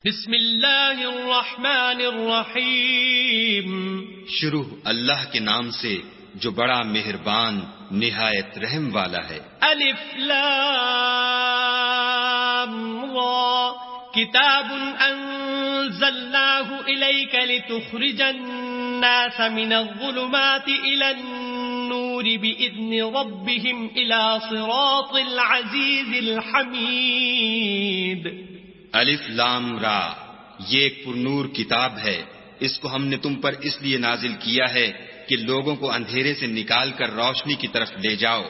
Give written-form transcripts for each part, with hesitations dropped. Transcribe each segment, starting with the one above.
بسم اللہ الرحمن الرحیم. شروع اللہ کے نام سے جو بڑا مہربان نہایت رحم والا ہے. الف لام را کتاب انزلناه الیک لتخرج الناس من الظلمات الى النور باذن ربهم الى صراط العزیز الحمید. الف لام را، یہ ایک پرنور کتاب ہے. اس کو ہم نے تم پر اس لیے نازل کیا ہے کہ لوگوں کو اندھیرے سے نکال کر روشنی کی طرف لے جاؤ،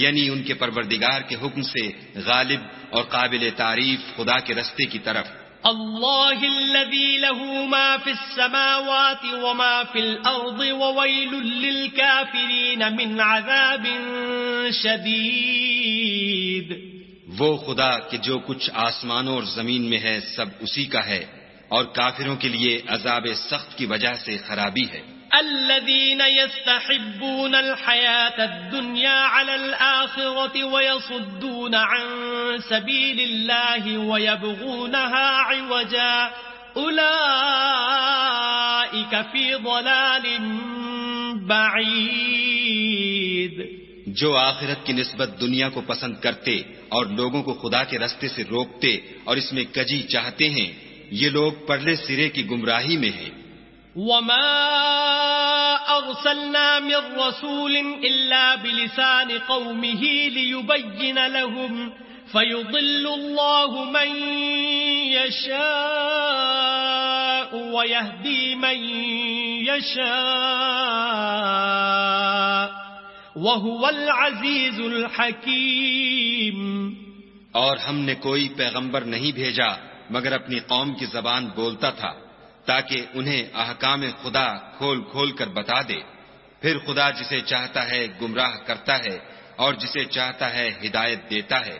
یعنی ان کے پروردگار کے حکم سے غالب اور قابل تعریف خدا کے رستے کی طرف. اللہ الذی له ما فی السماوات وما فی الارض وویل للکافرین من عذاب شدید. وہ خدا کہ جو کچھ آسمانوں اور زمین میں ہے سب اسی کا ہے، اور کافروں کے لیے عذاب سخت کی وجہ سے خرابی ہے. الذين يستحبون الحياة الدنيا على الآخرة ويصدون عن سبيل الله ويبغونها عوجا أولئك في ضلال بعيد. جو آخرت کی نسبت دنیا کو پسند کرتے اور لوگوں کو خدا کے رستے سے روکتے اور اس میں کجی چاہتے ہیں، یہ لوگ پرلے سرے کی گمراہی میں ہیں. وما ارسلنا من رسول الا بلسان قومه ليبين لهم فيضل الله من يشاء ويهدي من يشاء وهو العزيز الحكيم. اور ہم نے کوئی پیغمبر نہیں بھیجا مگر اپنی قوم کی زبان بولتا تھا تاکہ انہیں احکام خدا کھول کھول کر بتا دے. پھر خدا جسے چاہتا ہے گمراہ کرتا ہے اور جسے چاہتا ہے ہدایت دیتا ہے،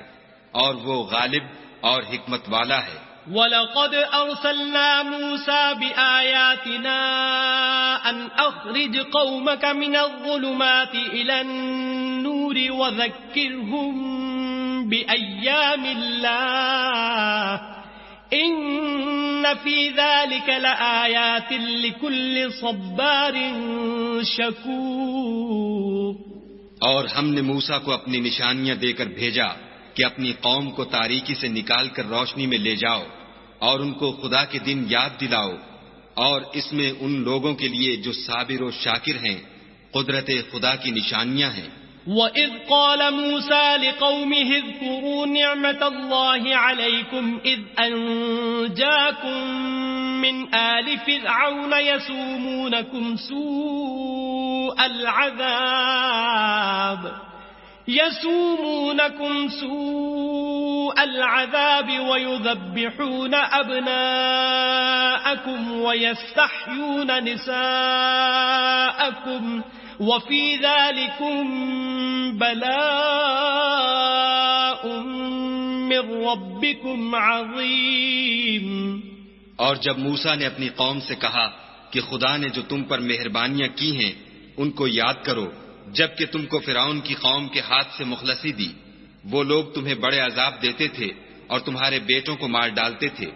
اور وہ غالب اور حکمت والا ہے. وَلَقَدْ أَرْسَلْنَا مُوسَى بِآيَاتِنَا أَنْ أَخْرِجْ قَوْمَكَ مِنَ الظُّلُمَاتِ إِلَى النُّورِ وَذَكِّرْهُمْ بِأَيَّامِ اللَّهِ إِنَّ فِي ذَلِكَ لَآيَاتٍ لِكُلِّ صَبَّارٍ شَكُورٍ. اور ہم نے موسیٰ کو اپنی نشانیاں دے کر بھیجا کہ اپنی قوم کو تاریکی سے نکال کر روشنی میں لے جاؤ اور ان کو خدا کے دن یاد دلاؤ، اور اس میں ان لوگوں کے لیے جو صابر و شاکر ہیں قدرت خدا کی نشانیاں ہیں. وَإِذْ قَالَ مُوسَى لِقَوْمِهِ اذْكُرُوا نِعْمَةَ اللَّهِ عَلَيْكُمْ إِذْ أَنْجَاكُمْ مِنْ آلِ فِرْعَوْنَ يَسُومُونَكُمْ سوء العذاب ويذبحون أبناءكم ويستحيون نساءكم وفي ذلكم بلاء من ربكم عظيم. اور جب موسیٰ نے اپنی قوم سے کہا کہ خدا نے جو تم پر مہربانیاں کی ہیں ان کو یاد کرو جبکہ تم کو فرعون کی قوم کے ہاتھ سے مخلصی دی. وہ لوگ تمہیں بڑے عذاب دیتے تھے اور تمہارے بیٹوں کو مار ڈالتے تھے،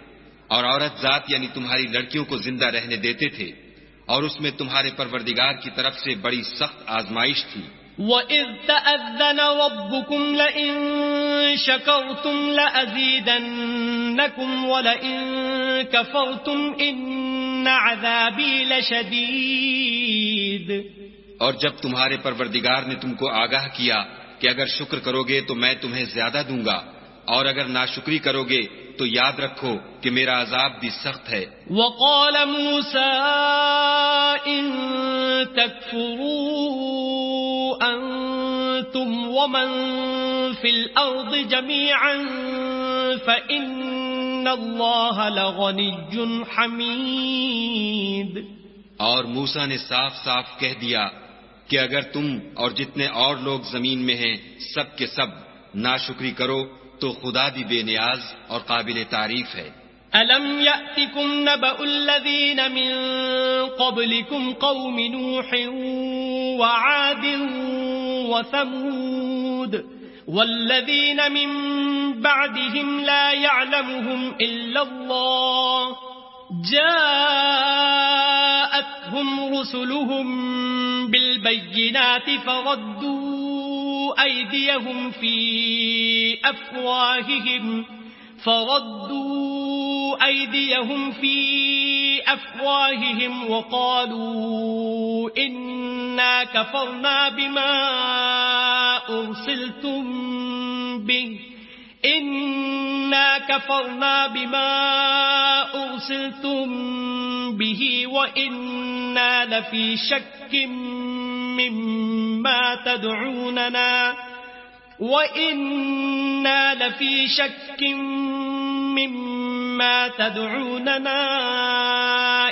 اور عورت ذات یعنی تمہاری لڑکیوں کو زندہ رہنے دیتے تھے، اور اس میں تمہارے پروردگار کی طرف سے بڑی سخت آزمائش تھی. وَإِذْ تَأَذَّنَ رَبُّكُمْ لَئِن شَكَرْتُمْ لَأَزِيدَنَّكُمْ وَلَئِن كَفَرْتُمْ إِنَّ عَذَابِي لَشَدِيدٌ. اور جب تمہارے پروردگار نے تم کو آگاہ کیا کہ اگر شکر کرو گے تو میں تمہیں زیادہ دوں گا، اور اگر ناشکری کرو گے تو یاد رکھو کہ میرا عذاب بھی سخت ہے. وَقَالَ مُوسَىٰ إِن تَكْفُرُوا أَنتُمْ وَمَن فِي الْأَرْضِ جَمِيعًا فَإِنَّ اللَّهَ لَغَنِيٌّ حَمِيدٌ. اور موسیٰ نے صاف صاف کہہ دیا کہ اگر تم اور جتنے اور لوگ زمین میں ہیں سب کے سب ناشکری کرو تو خدا بھی بے نیاز اور قابل تعریف ہے. أَلَمْ يَأْتِكُمْ نَبَأُ الَّذِينَ مِن قَبْلِكُمْ قَوْمِ نُوحٍ وَعَادٍ وَثَمُودَ والذين من بعدهم لا يعلمهم إلا الله جاءتهم رسلهم بالبينات فردوا أيديهم في أفواههم وقالوا إنا كفرنا بما أرسلتم به وإنا لفي شك مما تدعوننا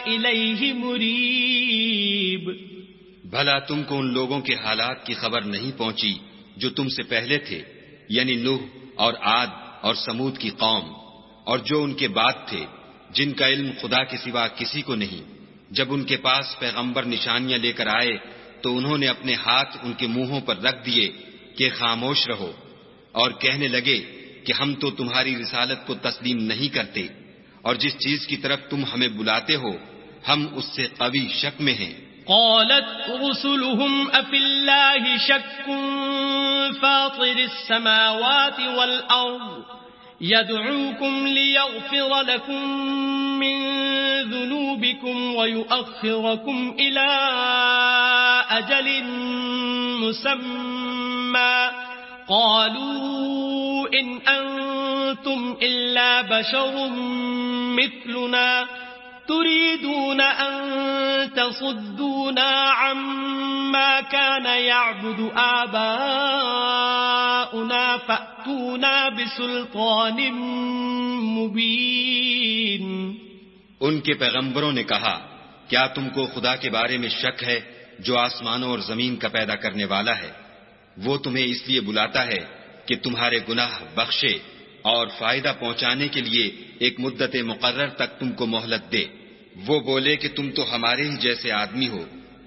إليه مريب. بھلا تم کو ان لوگوں کے حالات کی خبر نہیں پہنچی جو تم سے پہلے تھے، یعنی نوح اور عاد اور سمود کی قوم، اور جو ان کے بعد تھے، جن کا علم خدا کے سوا کسی کو نہیں. جب ان کے پاس پیغمبر نشانیاں لے کر آئے تو انہوں نے اپنے ہاتھ ان کے منہوں پر رکھ دیے کہ خاموش رہو، اور کہنے لگے کہ ہم تو تمہاری رسالت کو تسلیم نہیں کرتے، اور جس چیز کی طرف تم ہمیں بلاتے ہو ہم اس سے قوی شک میں ہیں. قالت رسلهم أفي الله شك فاطر السماوات والأرض يدعوكم ليغفر لكم من ذنوبكم ويؤخركم إلى أجل مسمى قالوا إن أنتم إلا بشر مثلنا تريدون أن تصدونا عما كان يعبد آباؤنا فأتونا بسلطان مبين. ان کے پیغمبروں نے کہا کیا تم کو خدا کے بارے میں شک ہے جو آسمانوں اور زمین کا پیدا کرنے والا ہے؟ وہ تمہیں اس لیے بلاتا ہے کہ تمہارے گناہ بخشے اور فائدہ پہنچانے کے لیے ایک مدت مقرر تک تم کو مہلت دے. وہ بولے کہ تم تو ہمارے ہی جیسے آدمی ہو،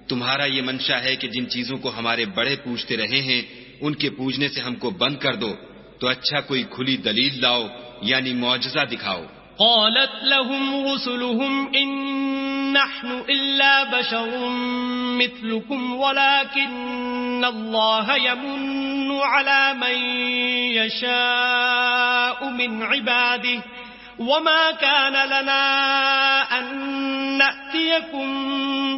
تمہارا یہ منشا ہے کہ جن چیزوں کو ہمارے بڑے پوجتے رہے ہیں ان کے پوجنے سے ہم کو بند کر دو، تو اچھا کوئی کھلی دلیل لاؤ یعنی معجزہ دکھاؤ. قالت لهم رسلهم إن نحن إلا بشر مثلكم ولكن الله يمن على من يشاء من عباده وما كان لنا أن نأتيكم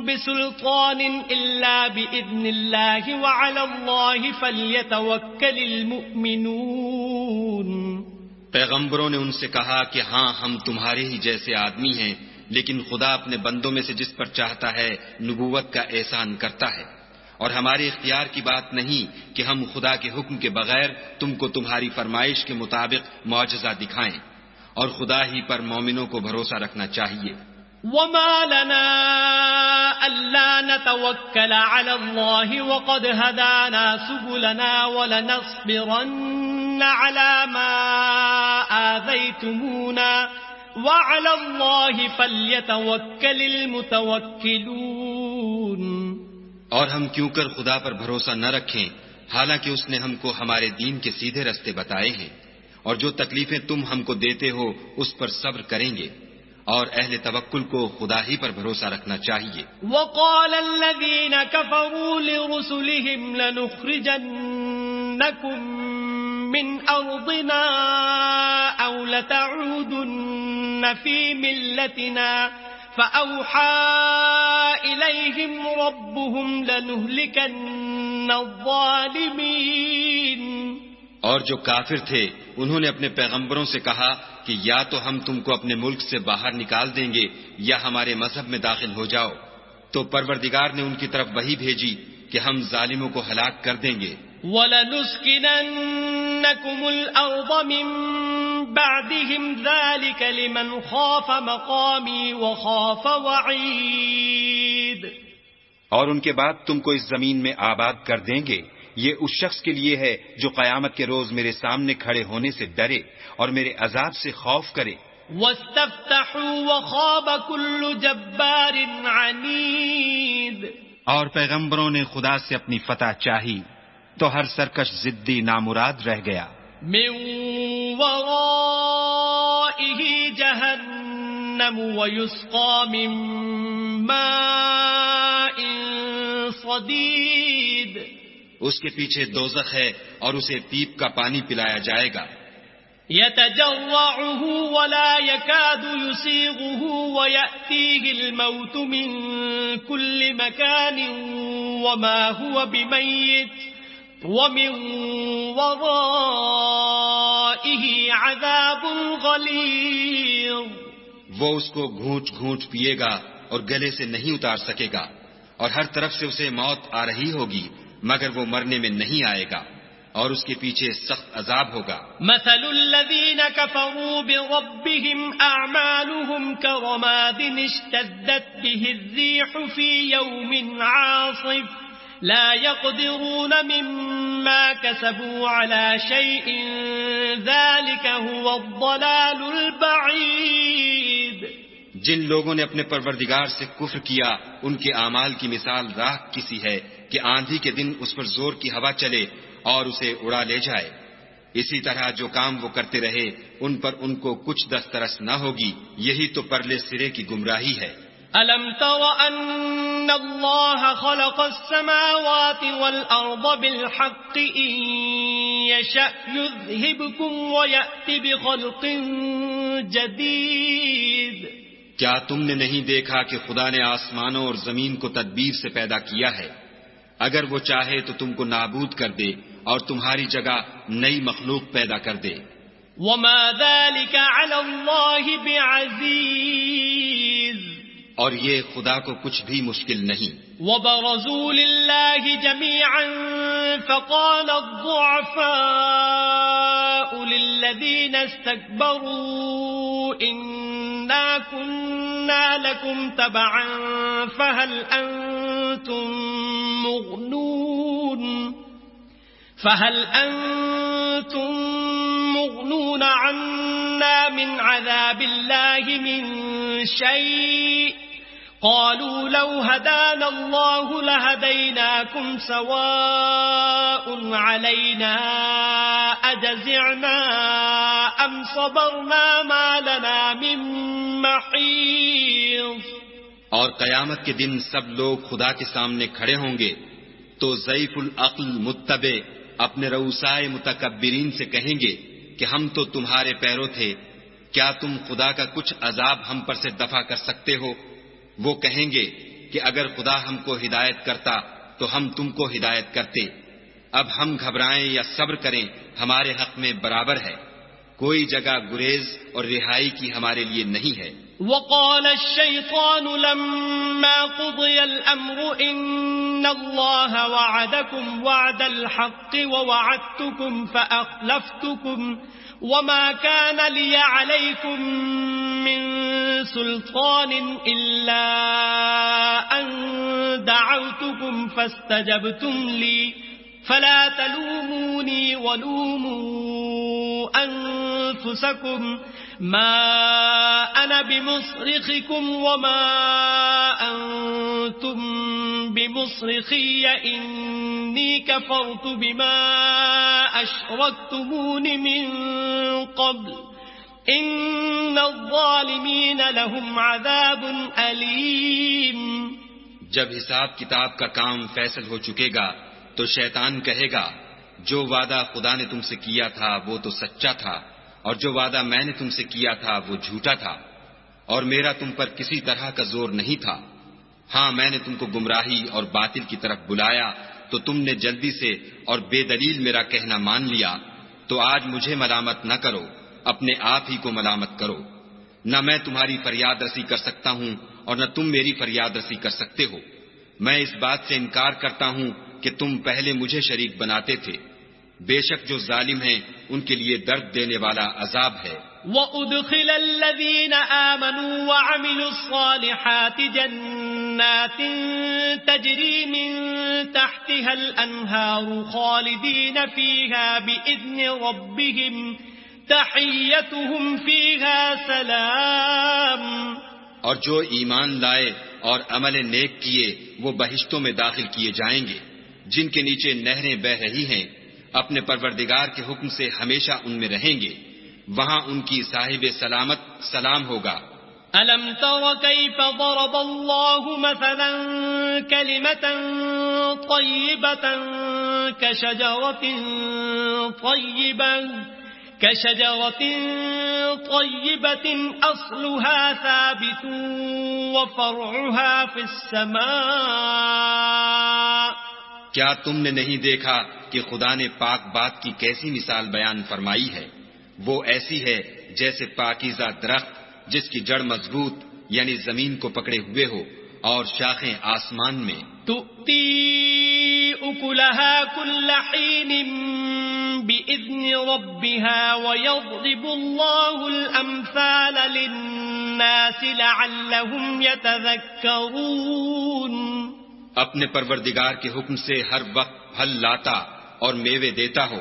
بسلطان إلا بإذن الله وعلى الله فليتوكل المؤمنون. پیغمبروں نے ان سے کہا کہ ہاں ہم تمہارے ہی جیسے آدمی ہیں، لیکن خدا اپنے بندوں میں سے جس پر چاہتا ہے نبوت کا احسان کرتا ہے، اور ہمارے اختیار کی بات نہیں کہ ہم خدا کے حکم کے بغیر تم کو تمہاری فرمائش کے مطابق معجزہ دکھائیں، اور خدا ہی پر مومنوں کو بھروسہ رکھنا چاہیے. وما لنا ألا نتوكل على الله وقد هدانا سبلنا ولنصبرن على ما آذيتمونا وعلى الله فليتوكل المتوكلون. اور ہم کیوں کر خدا پر بھروسہ نہ رکھیں حالانکہ اس نے ہم کو ہمارے دین کے سیدھے رستے بتائے ہیں، اور جو تکلیفیں تم ہم کو دیتے ہو اس پر صبر کریں گے، اور اہل توکل کو خدا ہی پر بھروسہ رکھنا چاہیے. وقال الذين كفروا لرسلهم لنخرجنكم من أرضنا أو لتعودن في ملتنا فأوحى إليهم ربهم لنهلكن الظالمين. اور جو کافر تھے انہوں نے اپنے پیغمبروں سے کہا کہ یا تو ہم تم کو اپنے ملک سے باہر نکال دیں گے یا ہمارے مذہب میں داخل ہو جاؤ. تو پروردگار نے ان کی طرف وحی بھیجی کہ ہم ظالموں کو ہلاک کر دیں گے. وَلَنُسْكِنَنَّكُمُ الْأَرْضَ مِن بَعْدِهِمْ ذَلِكَ لِمَنْ خَافَ مَقَامِي وَخَافَ وَعِيدِ. اور ان کے بعد تم کو اس زمین میں آباد کر دیں گے، یہ اس شخص کے لیے ہے جو قیامت کے روز میرے سامنے کھڑے ہونے سے ڈرے اور میرے عذاب سے خوف کرے. وَاسْتَفْتَحُوا وَخَابَ كُلُّ جَبَّارٍ عَنِيدٍ. اور پیغمبروں نے خدا سے اپنی فتح چاہی تو ہر سرکش ضدی نامراد رہ گیا. من ورائه جهنم ويسقى من ماء صديد. اس کے پیچھے دوزخ ہے اور اسے پیپ کا پانی پلایا جائے گا. يتجرعه ولا يكاد يسيغه ويأتيه الموت من كل مكان وما هو بميت ومن ورائه عذاب غليظ. وہ اس کو گھونٹ گھونٹ پیے گا اور گلے سے نہیں اتار سکے گا، اور ہر طرف سے اسے موت آ رہی ہوگی مگر وہ مرنے میں نہیں آئے گا، اور اس کے پیچھے سخت عذاب ہوگا. مثل الذين كفروا بربهم أعمالهم كرماد اشتدت به الريح في يوم عاصف لا يقدرون مما كسبوا على شيء ذلك هو الضلال البعيد. جن لوگوں نے اپنے پروردگار سے کفر کیا ان کے اعمال کی مثال راہ کسی ہے کہ آندھی کے دن اس پر زور کی ہوا چلے اور اسے اڑا لے جائے. اسی طرح جو کام وہ کرتے رہے ان پر ان کو کچھ دسترس نہ ہوگی. یہی تو پرلے سرے کی گمراہی ہے. أَلَمْ تَرَ أَنَّ اللَّهَ خَلَقَ السَّمَاوَاتِ وَالْأَرْضَ بِالْحَقِّ إِن يَشَأْ يُذْهِبْكُمْ وَيَأْتِ بِخَلْقٍ جَدِيدٍ. کیا تم نے نہیں دیکھا کہ خدا نے آسمانوں اور زمین کو تدبیر سے پیدا کیا ہے؟ اگر وہ چاہے تو تم کو نابود کر دے اور تمہاری جگہ نئی مخلوق پیدا کر دے. وَمَا ذَلِكَ عَلَى اللَّهِ بِعَزِيزٍ. اور یہ خدا کو کچھ بھی مشکل نہیں. وَبَرَزُوا لِلَّهِ جَمِيعًا فَقَالَ الضُّعَفَاءُ لِلَّذِينَ اسْتَكْبَرُوا إِنَّا كُنَّا لَكُمْ تَبَعًا فَهَلْ أَنْتُمْ مُغْنُونَ عَنَّا مِنْ عَذَابِ اللَّهِ مِنْ شَيْءٍ قَالُوا لَوْ هَدَانَا اللَّهُ لَهَدَيْنَاكُمْ سَوَاءٌ عَلَيْنَا أَجَزِعْنَا أَمْ صَبَرْنَا مَا لَنَا مِنْ مَحِيصٍ. اور قیامت کے دن سب لوگ خدا کے سامنے کھڑے ہوں گے تو ضعیف العقل متبع اپنے رؤسائے متکبرین سے کہیں گے کہ ہم تو تمہارے پیرو تھے، کیا تم خدا کا کچھ عذاب ہم پر سے دفع کر سکتے ہو؟ وہ کہیں گے کہ اگر خدا ہم کو ہدایت کرتا تو ہم تم کو ہدایت کرتے. اب ہم گھبرائیں یا صبر کریں ہمارے حق میں برابر ہے. کوئی جگہ گریز اور رہائی کی ہمارے لیے نہیں ہے. وقال الشيطان لما قضي الأمر إن الله وعدكم وعد الحق ووعدتكم فأخلفتكم وما كان لي عليكم من سلطان إلا أن دعوتكم فاستجبتم لي فلا تلوموني ولوموا أنفسكم ما أنا بمصرخكم وما أنتم بمصرخي إني كفرت بما أشركتمون من قبل إن الظالمين لهم عذاب أليم. جب حساب کتاب کا کام فیصل ہو چکے گا تو شیطان کہے گا جو وعدہ خدا نے تم سے کیا تھا وہ تو سچا تھا اور جو وعدہ میں نے تم سے کیا تھا وہ جھوٹا تھا اور میرا تم پر کسی طرح کا زور نہیں تھا. ہاں میں نے تم کو گمراہی اور باطل کی طرف بلایا تو تم نے جلدی سے اور بے دلیل میرا کہنا مان لیا. تو آج مجھے ملامت نہ کرو، اپنے آپ ہی کو ملامت کرو. نہ میں تمہاری فریاد رسی کر سکتا ہوں اور نہ تم میری فریاد رسی کر سکتے ہو. میں اس بات سے انکار کرتا ہوں کہ تم پہلے مجھے شریک بناتے تھے. بے شک جو ظالم ہیں ان کے لیے درد دینے والا عذاب ہے. وَأُدْخِلَ الَّذِينَ آمَنُوا وَعَمِلُوا الصَّالِحَاتِ جَنَّاتٍ تَجْرِي مِن تَحْتِهَا الْأَنْهَارُ خَالِدِينَ فِيهَا بِإِذْنِ رَبِّهِمْ تَحِيَّتُهُمْ فِيهَا سَلَامٌ. اور جو ایمان لائے اور عمل نیک کیے وہ بہشتوں میں داخل کیے جائیں گے جن کے نیچے نہریں بہ رہی ہیں اپنے پروردگار کے حکم سے ہمیشہ ان میں رہیں گے، وہاں ان کی صاحب سلامت سلام ہوگا۔ ألم تر كيف ضرب الله مثلا كلمة طيبة كشجرة طيبة أصلها ثابت وفرعها في السماء۔ کیا تم نے نہیں دیکھا کہ خدا نے پاک بات کی کیسی مثال بیان فرمائی ہے؟ وہ ایسی ہے جیسے پاکیزہ درخت جس کی جڑ مضبوط یعنی زمین کو پکڑے ہوئے ہو اور شاخیں آسمان میں۔ تؤتی اکلها كل حين بإذن ربها ويضرب الله الأمثال للناس لعلهم يتذكرون۔ اپنے پروردگار کے حکم سے ہر وقت پھل لاتا اور میوے دیتا ہو،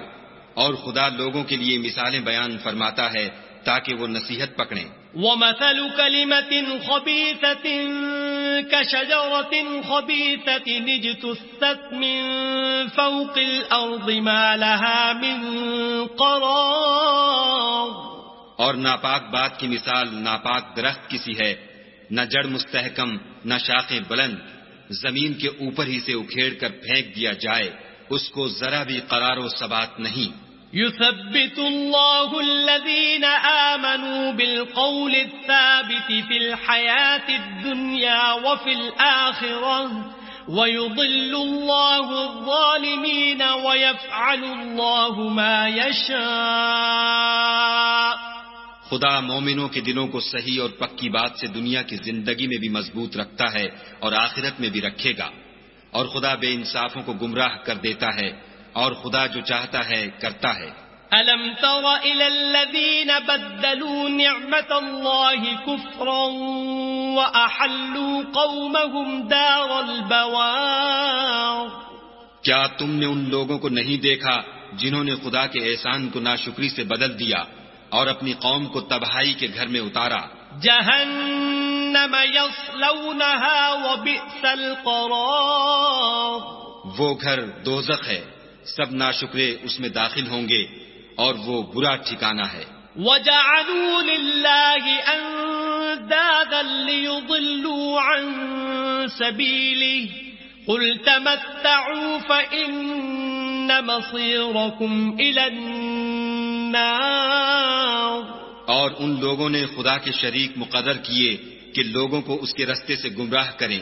اور خدا لوگوں کے لیے مثالیں بیان فرماتا ہے تاکہ وہ نصیحت پکڑیں۔ وَمَثَلُ كَلِمَةٍ خَبِيثَةٍ كَشَجَرَةٍ خَبِيثَةٍ اجْتُثَّتْ مِنْ فَوْقِ الْأَرْضِ مَا لَهَا مِنْ قَرَارٍ۔ اور ناپاک بات کی مثال ناپاک درخت کسی ہے، نہ جڑ مستحکم نہ شاخیں بلند، زمین کے اوپر ہی سے اکھیڑ کر پھینک دیا جائے، اس کو ذرا بھی قرار و ثبات نہیں۔ يثبت الله الذين آمنوا بالقول الثابت في الحياة الدنيا وفي الآخرة ويضل الله الظالمين ويفعل الله ما يشاء۔ خدا مومنوں کے دلوں کو صحیح اور پکی بات سے دنیا کی زندگی میں بھی مضبوط رکھتا ہے اور آخرت میں بھی رکھے گا، اور خدا بے انصافوں کو گمراہ کر دیتا ہے، اور خدا جو چاہتا ہے کرتا ہے۔ أَلَمْ تَرَ إِلَى الَّذِينَ بَدَّلُوا نِعْمَةَ اللَّهِ كُفْرًا وَأَحَلُّوا قَوْمَهُمْ دَارَ الْبَوَارِ۔ کیا تم نے ان لوگوں کو نہیں دیکھا جنہوں نے خدا کے احسان کو ناشکری سے بدل دیا اور اپنی قوم کو تباہی کے گھر میں اتارا؟ جہنم یصلونها وبئس القرار۔ وہ گھر دوزخ ہے، سب ناشکرے اس میں داخل ہوں گے اور وہ برا ٹھکانہ ہے۔ وَجَعَلُوا لِلَّهِ أَنْدَادًا لِيُضِلُّوا عَنْ سَبِيلِهِ قُلْ تَمَتَّعُوا فَإِنَّ مَصِيرَكُمْ إِلَى النَّارِ۔ اور ان لوگوں نے خدا کے شریک مقرر کیے کہ لوگوں کو اس کے رستے سے گمراہ کریں،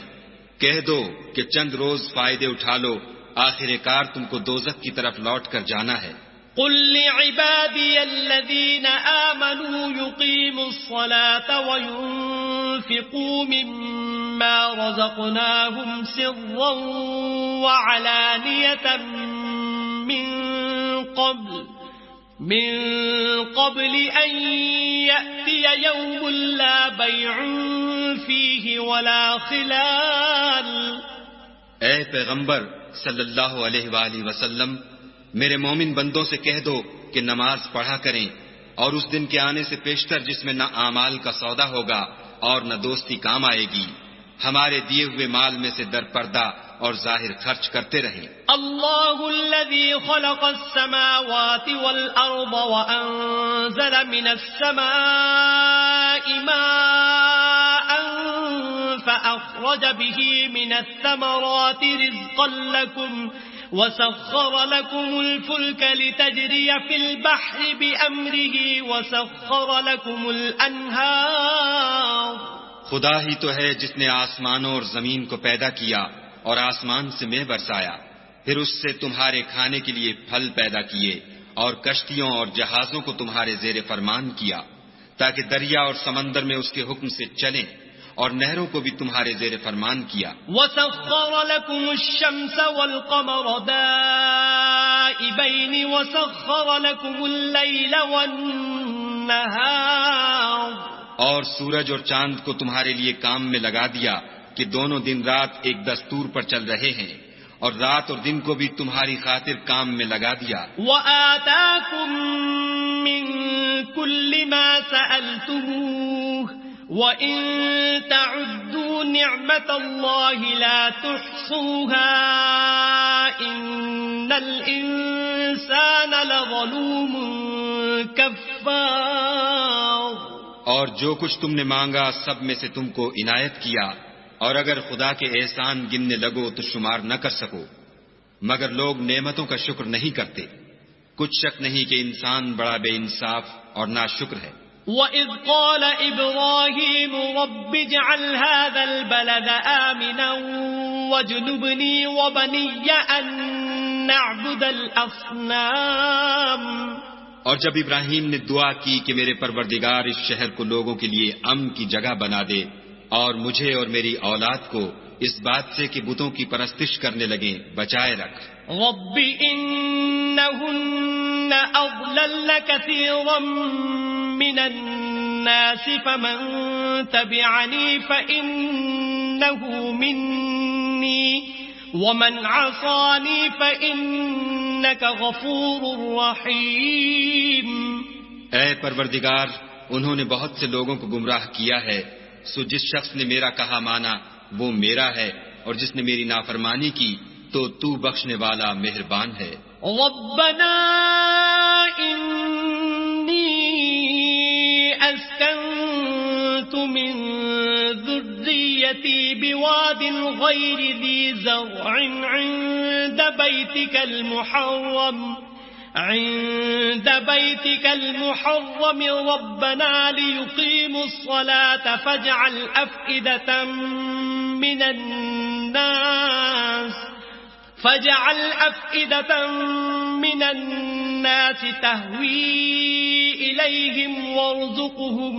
کہہ دو کہ چند روز فائدے اٹھا لو، آخر کار تم کو دوزخ کی طرف لوٹ کر جانا ہے۔ قل لعبادي الذين آمنوا يقيموا الصلاة وينفقوا مما رزقناهم سرا وعلانية من قبل أن يأتي يوم لا بيع فيه ولا خلال۔ اے پیغمبر صلی اللہ علیہ وآلہ وسلم، میرے مومن بندوں سے کہہ دو کہ نماز پڑھا کریں، اور اس دن کے آنے سے پیشتر جس میں نہ اعمال کا سودا ہوگا اور نہ دوستی کام آئے گی، ہمارے دیے ہوئے مال میں سے در پردہ اور ظاہر خرچ کرتے رہیں۔ اللہ الذی خلق السماوات والارض وانزل من السماء ماء فأخرج به من الثمرات رزقا لكم وسخر لكم الفلك لتجري في البحر بأمره وسخر لكم الأنهار۔ خدا ہی تو ہے جس نے آسمانوں اور زمین کو پیدا کیا اور آسمان سے مے برسایا، پھر اس سے تمہارے کھانے کے لیے پھل پیدا کیے اور کشتیوں اور جہازوں کو تمہارے زیر فرمان کیا تاکہ دریا اور سمندر میں اس کے حکم سے چلیں، اور نہروں کو بھی تمہارے زیر فرمان کیا۔ وَسَخَّرَ لَكُمُ الشَّمْسَ وَالْقَمَرَ دَائِبَيْنِ وَسَخَّرَ لَكُمُ اللَّيْلَ وَالنَّهَارَ۔ اور سورج اور چاند کو تمہارے لیے کام میں لگا دیا کہ دونوں دن رات ایک دستور پر چل رہے ہیں، اور رات اور دن کو بھی تمہاری خاطر کام میں لگا دیا۔ وَآتَاكُم مِّن كُلِّ مَا سَأَلْتُمُوهُ وَإِن تَعُدُّوا نِعْمَةَ اللَّهِ لَا تُحْصُوهَا إِنَّ الْإِنسَانَ لَظَلُومٌ كَفَّارٌ۔ اور جو کچھ تم نے مانگا سب میں سے تم کو عنایت کیا، اور اگر خدا کے احسان گننے لگو تو شمار نہ کر سکو، مگر لوگ نعمتوں کا شکر نہیں کرتے۔ کچھ شک نہیں کہ انسان بڑا بے انصاف اور ناشکر ہے۔ وَإِذْ قَالَ إِبْرَاهِيمُ رَبِّ اجْعَلْ هَذَا الْبَلَدَ آمِنًا وَاجْنُبْنِي وَبَنِيَّ أَن نَّعْبُدَ الْأَصْنَامَ۔ اور جب ابراہیم نے دعا کی کہ میرے پروردگار اس شہر کو لوگوں کے لیے امن کی جگہ بنا دے، اور مجھے اور میری اولاد کو اس بات سے کہ بتوں کی پرستش کرنے لگیں بچائے رکھ۔ رب إنهن أضللن كثيرا من الناس فمن تبعني فإنه مني ومن عصاني فإنك غفور رحيم۔ اے پروردگار، انہوں نے بہت سے لوگوں کو گمراہ کیا ہے، سو جس شخص نے میرا کہا مانا وہ میرا ہے، اور جس نے میری نافرمانی کی تو تو بخشنے والا مہربان ہے۔ ربنا انی اسکنت من ذریتی بواد غیر ذی زرع عند بيتك المحرم ربنا ليقيموا الصلاة فاجعل أفئدة من الناس تهوي إليهم وارزقهم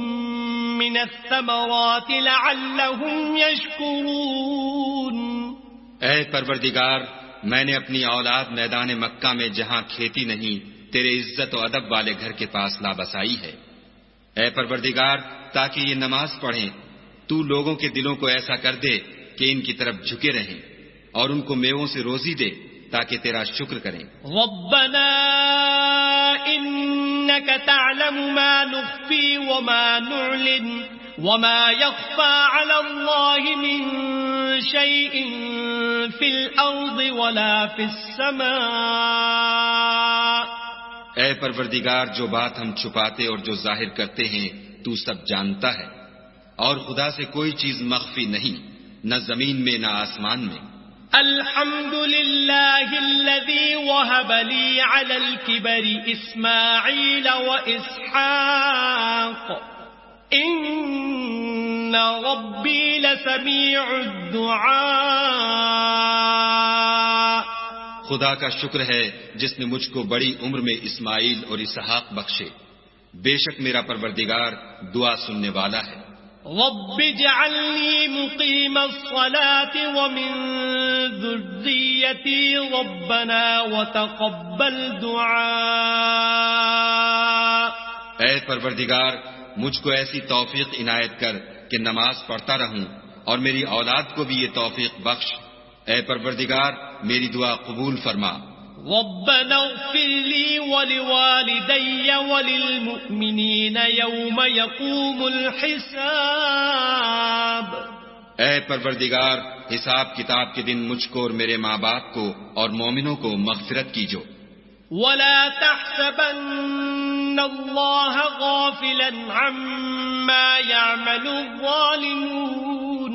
من الثمرات لعلهم يشكرون۔ اے پروردگار، میں نے اپنی اولاد میدان مکہ میں جہاں کھیتی نہیں تیرے عزت و ادب والے گھر کے پاس لا بسائی ہے۔ اے پروردگار، تاکہ یہ نماز پڑھیں، تو لوگوں کے دلوں کو ایسا کر دے کہ ان کی طرف جھکے رہیں، اور ان کو میووں سے روزی دے تاکہ تیرا شکر کریں۔ ربنا انك تعلم ما نخفي وما نعلن وما يخفى على الله من شيء في الأرض ولا في السماء۔ اے پروردگار، جو بات ہم چھپاتے اور جو ظاہر کرتے ہیں تو سب جانتا ہے، اور خدا سے کوئی چیز مخفی نہیں، نہ زمین میں نہ آسمان میں۔ الحمد لله الذي وهب لي على الكبر إسماعيل وإسحاق إن ربي لسميع الدعاء۔ خدا کا شکر ہے جس نے مجھ کو بڑی عمر میں اسماعیل اور اسحاق بخشے، بے شک میرا پروردگار دعا سننے والا ہے۔ رب اجعلني مقيم الصلاة ومن ذريتي ربنا وتقبل دعاء۔ اے پروردگار، مجھ کو ایسی توفیق عنایت کر کہ نماز پڑھتا رہوں، اور میری اولاد کو بھی یہ توفیق بخش۔ اے پروردگار، میری دعا قبول فرما۔ ربنا اغفر لي ولوالدي وللمؤمنين يوم يقوم الحساب۔ اے پروردگار، حساب کتاب کے دن مجھ کو اور میرے ماں باپ کو اور مومنوں کو مغفرت کیجو۔ ولا تحسبن الله غافلا عما يعمل الظالمون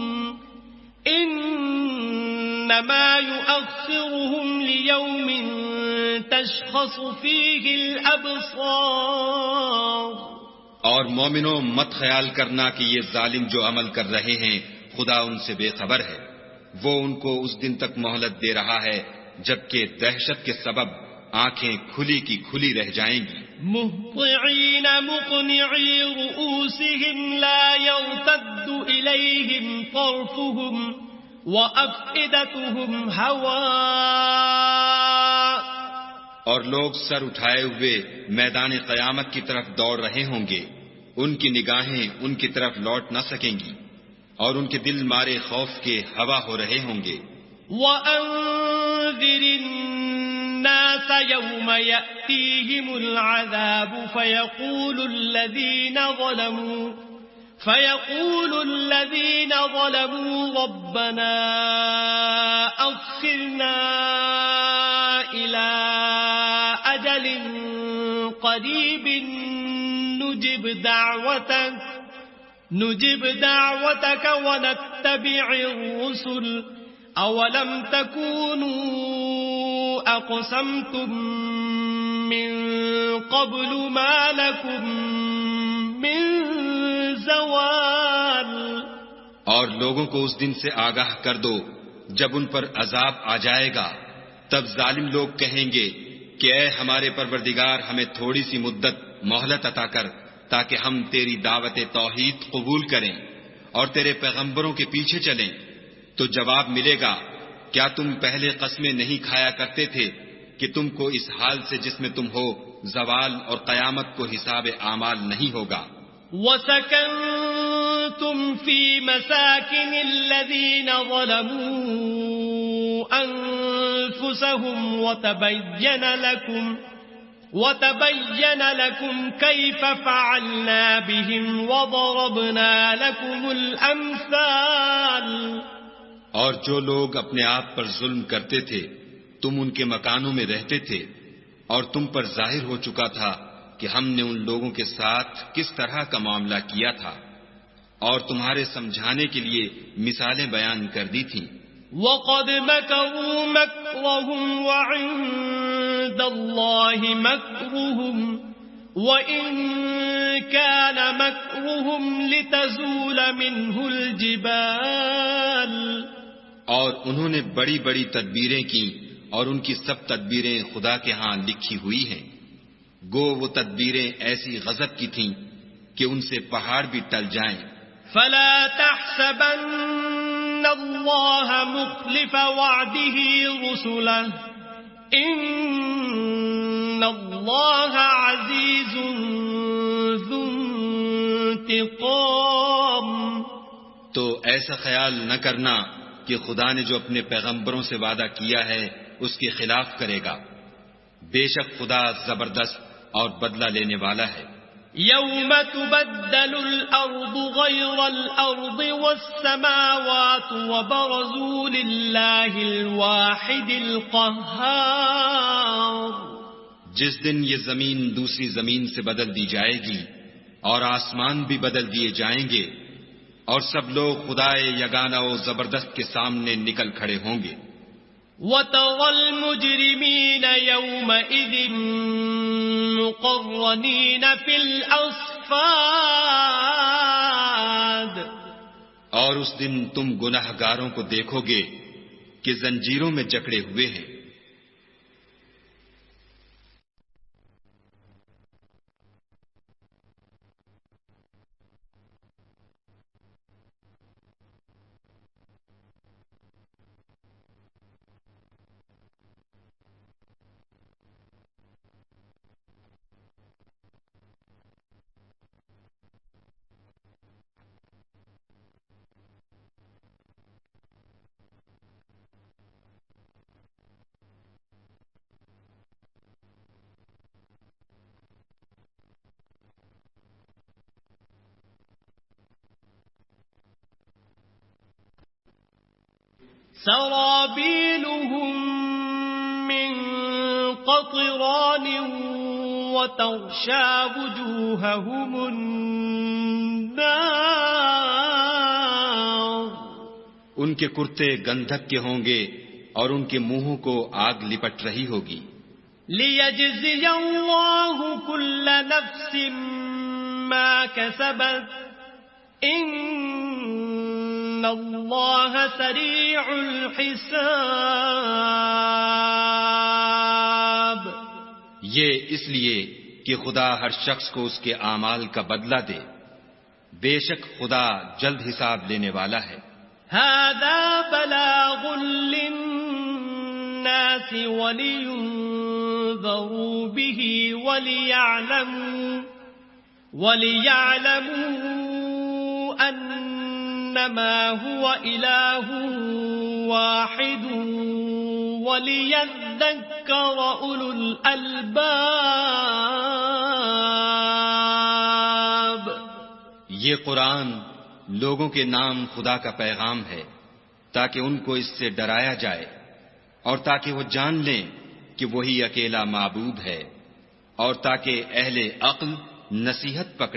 إنما يؤخرهم ليوم تشخص فيه الأبصار۔ اور مومنوں، مت خیال کرنا کہ یہ ظالم جو عمل کر رہے ہیں خدا ان سے بے خبر ہے، وہ ان کو اس دن تک مہلت دے رہا ہے جبکہ دہشت کے سبب آنکھیں کھلی کی کھلی رہ جائیں گی۔ مہطعین مقنعی رؤوسهم لا يرتد إليهم طرفهم وأفئدتهم هواء۔ اور لوگ سر اٹھائے ہوئے میدان قیامت کی طرف دوڑ رہے ہوں گے، ان کی نگاہیں ان کی طرف لوٹ نہ سکیں گی، اور ان کے دل مارے خوف کے ہوا ہو رہے ہوں گے۔ وَأَنذِرِ النَّاسَ يَوْمَ يَأْتِيهِمُ الْعَذَابُ فيقول الذين ظلموا ربنا أخرنا إلى أجل قريب نجب دعوتك ونتبع الرسل أولم تكونوا أقسمتم من قبل ما لكم من زوال. اور لوگوں کو اس دن سے آگاہ کر دو جب ان پر عذاب آ جائے گا. تب ظالم لوگ کہیں گے کہ اے ہمارے پروردگار ہمیں تھوڑی سی مدت مہلت عطا کر تاکہ ہم تیری دعوت توحید قبول کریں اور تیرے پیغمبروں کے پیچھے چلیں. تو جواب ملے گا کیا تم پہلے قسمیں نہیں کھایا کرتے تھے کہ تم کو اس حال سے جس میں تم ہو زوال اور قیامت کو حساب اعمال نہیں ہوگا. وَسَكَنْتُمْ فِي مَسَاكِنِ الَّذِينَ ظَلَمُوا أَنفُسَهُمْ وَتَبَيَّنَ لَكُمْ كَيْفَ فَعَلْنَا بِهِمْ وَضَرَبْنَا لَكُمُ الْأَمْثَالَ. اور جو لوگ اپنے آپ پر ظلم کرتے تھے تم ان کے مکانوں میں رہتے تھے اور تم پر ظاہر ہو چکا تھا کہ ہم نے ان لوگوں کے ساتھ کس طرح کا معاملہ کیا تھا اور تمہارے سمجھانے کے لیے مثالیں بیان کر دی تھیں. وَقَدْ مَكَرُوا مَكْرَهُمْ وَعِندَ اللَّهِ مَكْرُهُمْ وَإِن كَانَ مَكْرُهُمْ لِتَزُولَ مِنْهُ الْجِبَالُ. اور انہوں نے بڑی بڑی تدبیریں کی اور ان کی سب تدبیریں خدا کے ہاں لکھی ہوئی ہیں. گو وہ تدبیریں ایسی غضب کی تھیں کہ ان سے پہاڑ بھی ٹل جائیں. فلا تحسبن اللہ مخلف وعده رسله ان اللہ عزیز ذو انتقام. تو ایسا خیال نہ کرنا کہ خدا نے جو اپنے پیغمبروں سے وعدہ کیا ہے اس کے خلاف کرے گا. بے شک خدا زبردست اور بدلہ لینے والا ہے. یوم تبدل الارض غیر الارض والسماوات وبرزوا للہ الواحد القہار. جس دن یہ زمین دوسری زمین سے بدل دی جائے گی اور آسمان بھی بدل دیے جائیں گے اور سب لوگ خدائے یگانہ و زبردست کے سامنے نکل کھڑے ہوں گے. وَتَرَى الْمُجْرِمِينَ يَوْمَئِذٍ مُقَرَّنِينَ فِي الْأَصْفَادِ. اور اس دن تم گناہگاروں کو دیکھو گے کہ زنجیروں میں جکڑے ہوئے ہیں. سرابيلهم من قطران وتغشى وجوههم النار. ان کے کرتے گندھک کے ہوں گے اور ان کے منہوں کو آگ لپٹ رہی ہوگی. ليجزي الله كل نفس ما كسبت ان اللہ سریع الحساب. یہ اس لیے کہ خدا ہر شخص کو اس کے اعمال کا بدلہ دے. بے شک خدا جلد حساب لینے والا ہے. هذا بلاغ للناس ولينذروا به وليعلموا أنما هو إله واحد وليذكر أولو الألباب. یہ قرآن لوگوں کے نام خدا کا پیغام ہے تاکہ ان کو اس سے ڈرایا جائے اور تاکہ وہ جان لیں کہ وہی اکیلا معبود ہے اور تاکہ اہل عقل نصیحت پکڑیں۔